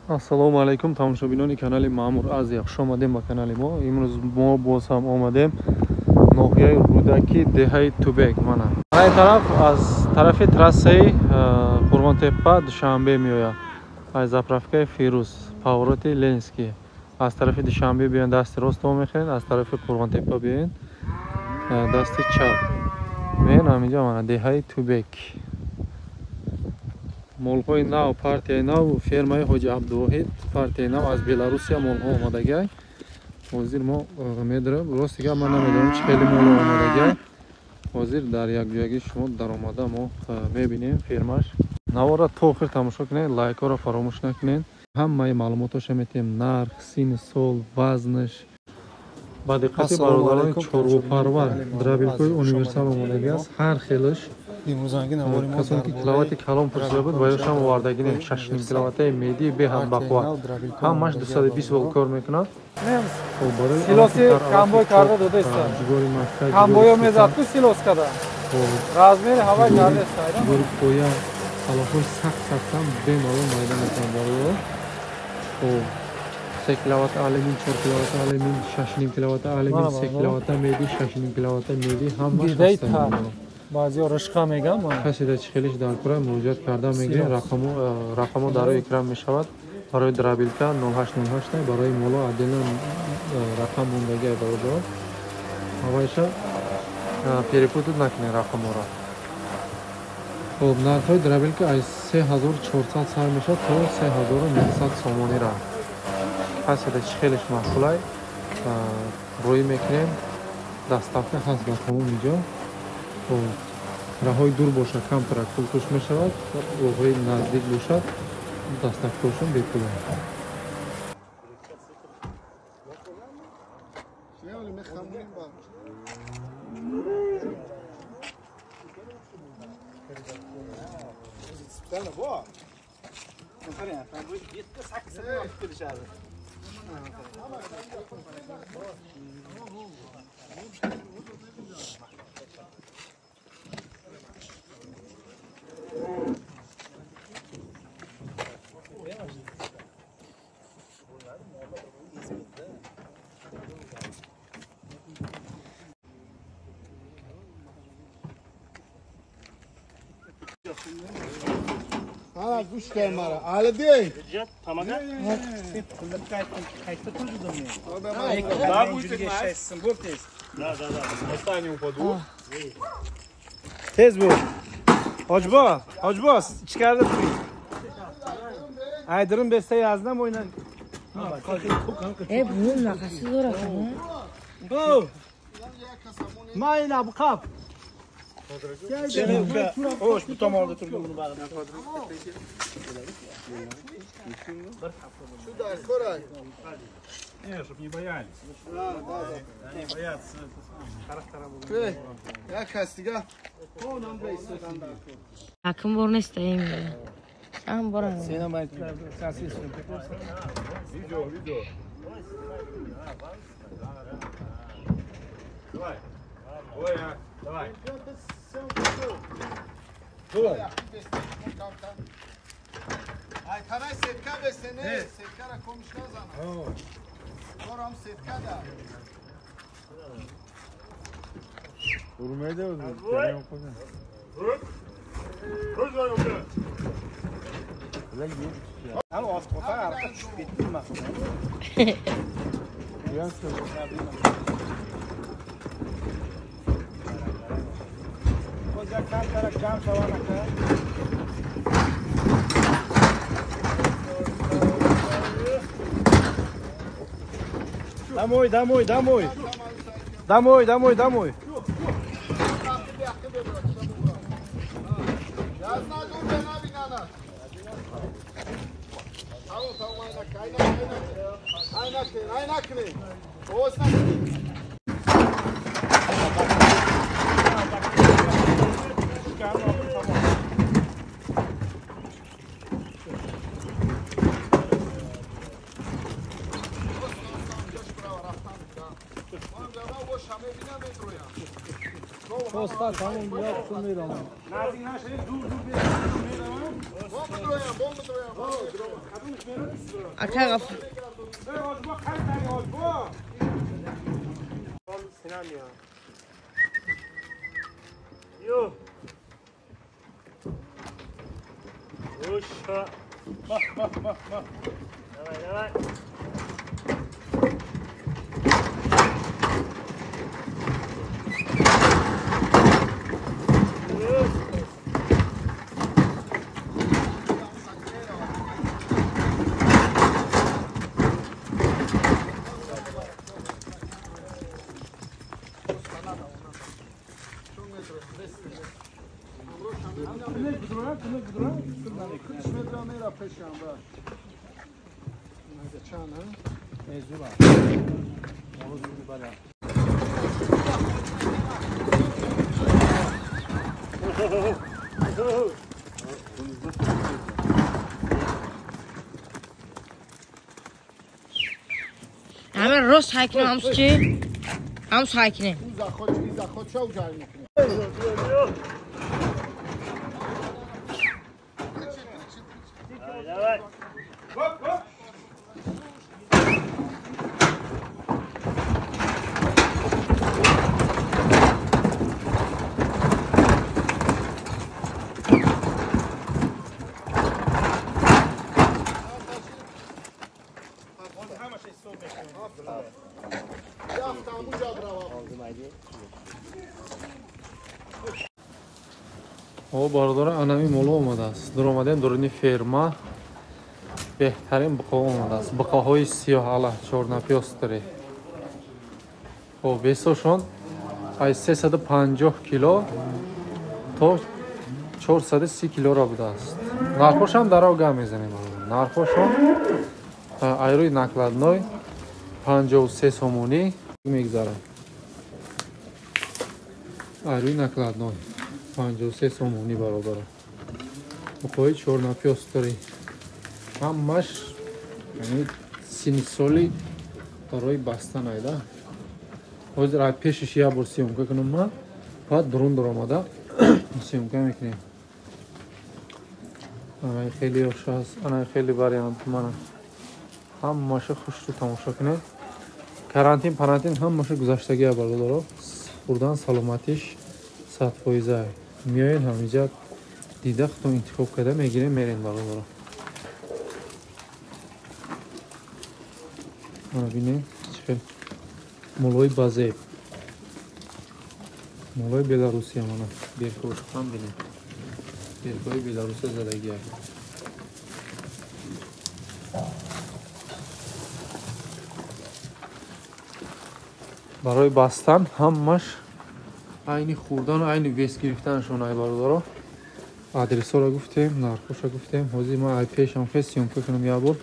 Ассалому алайкум тамошобинони канали Маъмур Азия. Хуш омадем ба канали мо. Имрӯз мо боз ҳам омадем ноҳияи Рудаки деҳаи Тубек. Мана ин тараф аз тарафи трассаи Қурбонтеппа Душанбе меояд. аз заправкаи Фирӯз повороти Ленинский. аз тарафи Душанбе биён дасти ростро мехӯред, аз тарафи Қурбонтеппа биён дасти чап. Меён ҳаминҷа мана деҳаи Тубек. молҳои нав, партияи нав, фермаи ҳоҷи Абдувоҳид, партияи нав аз Беларусия молҳо омадагай. ҳозир мо медарем, рости гап ман намедонам чӣ хеле молҳо омадагай. ҳозир дар якҷоягӣ шумо даромада мо мебинем фермаш. навора то охир тамошо кунед, лайкҳоро фаромӯш накунед. ҳамаи маълумотоша метем, нарх, синни сол, вазнаш. ба диққати бародарони чорвопарвар драбилкои универсал омадагӣ аст. ҳар хелаш касоне ки киловатти калон пурсида буд ваёшам овардагинем 6 киловаттаи меди беҳад бақувват. ҳамаш 220 вол кор мекунад. силоси камбой карда додастад. камбойо мезад ку силос када. размери ҳавай кардастад. ҷигори поя салоҳои сахт-сахтам бемалол майда метавонад барои. 3 киловатт алюмин, 4 киловатт алюмин, 6 киловатт алюмин, 3 киловатт меди, 6 киловатт меди ҳамаш ҳастанд. баъзиҳо ришқа мегӯянд. касе дар чихелиш дар кора муроҷиат карда мегирем. рақамо дар рӯи экран мешавад. барои драбилка 0808, барои моло отдельно рақам мондагиа бародар. ҳавайша перепутат накунед рақаморо. хоб нархҳои драбилка аз 3400 сар мешавад то 3900 сомонира. касе дар чихелиш маҳсулай рӯй мекунем. даставка ҳаст ба тамом инҷо. раҳои дур бошад камтара пул туш мешавад, роҳҳои наздик бошад даставкашон бепул аст. Ana kuş gelmara. Ali değil. Tamam. Tez bu. Hacba, çıkardı burayı. Aydırın beste yazdım oynan. Bunun nakası zor akıllı. Bu. Mayna bu kap. Hoş bu tam orada turdu bunu bağlı. Şu da Koray. Чтоб не боялись. Не боятся. Ya kastiga. Hakim borunu isteyeyim ya. Sen boran. Sena mai sasi su. Video. Давай. Ой, давай. Давай. Ay tanay setka besene. Setkara komşuna zana. Koram setka da. Durmaya da oldu. Ama oftota arka düşüp gittim bak. Koca kamera cam savana kadar. Домой. Yazna dur bana binana. Tamam aynak. Olsun. Posta tamam biraz sınır ama. Bomba doyan. Aka gaf. Yo. Uşa. Bak. Давай. همه راست حکنه همس چی؟ همس حکنه ایزا خود شو جای میکنه Давай. бародари анави моло омадааст. Дуромадем дуруни ферма. Беҳтарин буқо омадааст. Буқоҳои сиёҳала чорнапёстари. Весошон аз 350 кило то 430 килора будааст. Нархошам дарав гам мезанем. Нархошон айрӯи накладной 53 сомонӣ мегзарад. Айрӯи накладной 53 сомонӣ баробар. Буқои чорнапёстари. Ҳамаш яъни сини соли барои бастан айда. Ҳозир аз пешаш як бор сиёмка кунам ман. Баъд бурун дуромада сиёмка мекунем. Анаи хеле ёшаст, анаи хеле вариант мана. Ҳамаша хушрӯ тамошо кунед. Карантин, ҳамаша гузаштагия бародаро. Хурдан саломатиш 100%. Миёед ҳамиҷа дида худтон интихоб карда мегирем мерем бародаро. Ана бинем чихел молои базеб. Молои Беларусия мана. Беркош ҳам бинем. Беркои Беларусия задагия. барои бастан ҳамаш айни хурдан айни вес гирифтанашон ай бародаро. Адресора гуфтем, нархоша гуфтем. Ҳозир ман ай пешам хес сиёмка кунам як бор.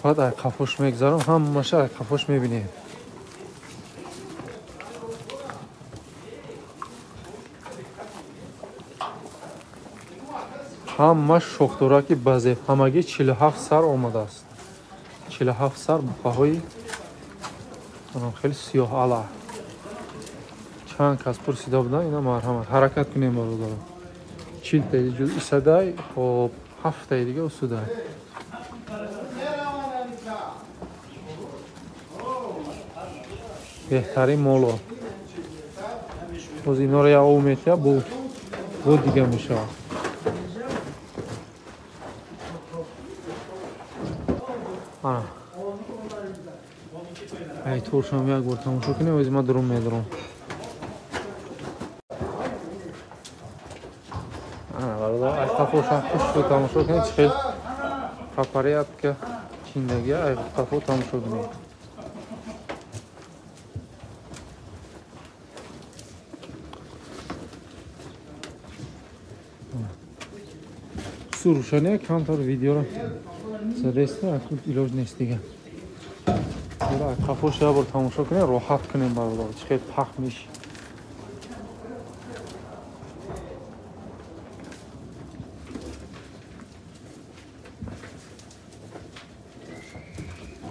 Баъд ай қафош мегзарам, ҳамаша ай қафош мебинем. ҳамаш шохдораки базеб, ҳамаги 47 сар омадааст. 47 сар буқаҳои хеле сиёҳала. Чанд кас пурсида будан, ина марҳамат. Ҳаракат кунем бародаро. 40 таи ҷуз исадай, хоб 7 таи дига усудай. беҳтарин моло. Ҳозир инҳоро як ов метия, бу дига мешавад. ана ай туршам як бор тамошо кунем. ҳозир ман дурум медурам. ана бародаро ай қафошам хушрӯ тамошо кунем. чихел қапарятка чиндагия ай қафо тамошо кунем. сурушане камтар видеоро зареста акут илоҷ нест дига. Ира қафош як бор тамошо кунем, роҳат кунем бародаро. Чихел пах меши.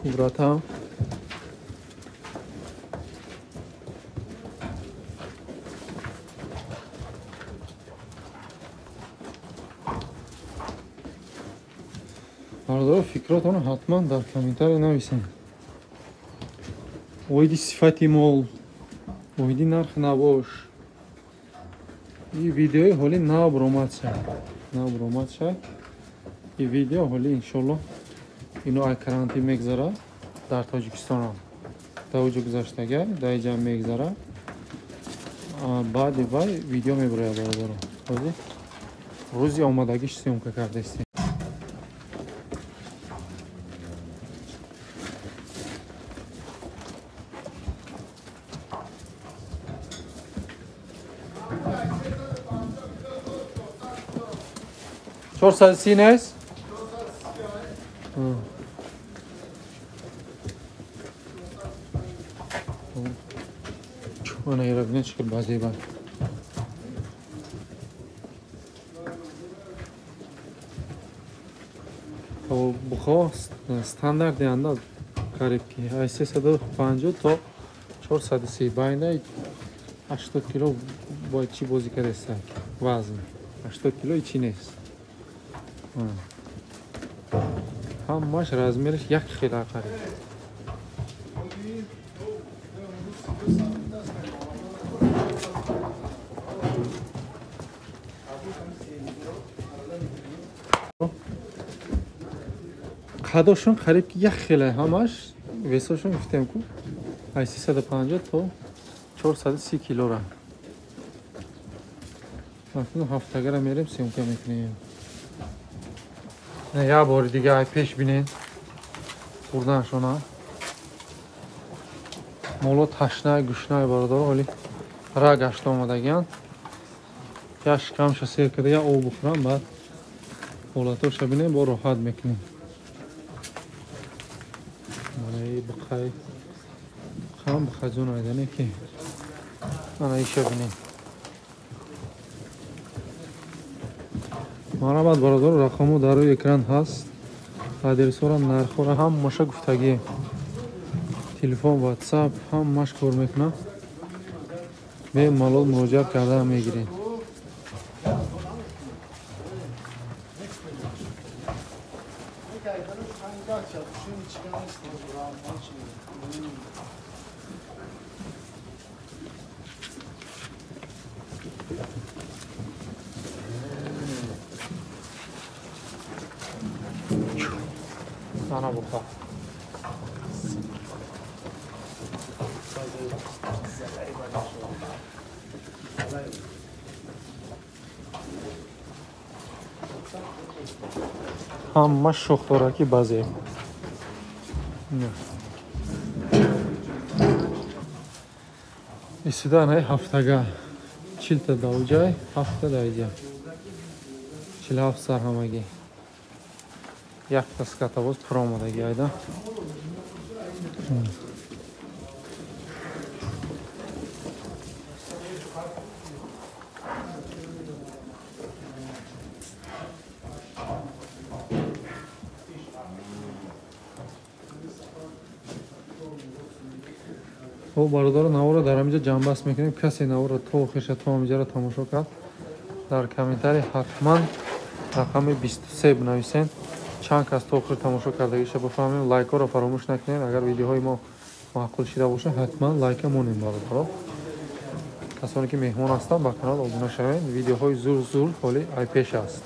Кубратам برادر فکراتونو حتما در کامنتار نویسین. اویدی صفتی مول، اویدی نرخ نباش. این ویدیوی حالی نابرومد شد. این ویدیو حالی انشالله اینو ای کرانتی میگذاره در تاجیکستان هم. تا اوجا گذاشتگه در اینجا میگذاره. بعد ویدیو میبره برادر. روزی آمادگیش سیمکه کرده استی. چهارصد سی نیست؟ من یه ربینه چکر بازی بند. بخواست ستاندردی انداز قریب که 350 تا 430 باینده 80 کیلو باید چی بازی کرده سک وزن 80 کیلو چی نیست. همش رزمیرش یک خیلی قریب. قداشون قریب که یک خیلی همش ویساشون گفتیم که 350 تا 430 کیلو را مثلا هفتگه را میریم سیمکه میکنیم. نه یه بار دیگه ای پیش بینین خوردنشون ها مولا تشنه گوشنه برادر ولی را گشت آمده گیان یا شکمش سیر کرده یا او بخورم بعد مولاتوش بینیم با راحت میکنیم. منایی بخای خام بخزون آیدنه که منایی بینیم. مرحبا برادر رقمو در روی اکران هست. آدرسورم نرخورم هم ماشه گفتگی تلفن واتساپ هم مشکور میکنم به مالول مراجعه کرده هم میگیرین. sana bukha hamma sho'xtoraki baze isidan ay haftaga chilta davjay hafta dayja 47 sar hamagi یک دستگاه باز پر آمادگی هایده او برادر نو را در همینجا جنبست میکنیم. کسی نو را تو آخرش تا همینجا را تماشا کرد در کامنتاری حتما رقم 23 بنویسین. چند کس تا آخر تماشا کردگیش بفهمیم. لایک ها را فراموش نکنید. اگر ویدیوهای ما معقول شده باشه حتما لایک مونیم برادر. کسانی که مهمان هستند با کانال آبونه شوید. ویدیوهای زور حالی ای پیش است.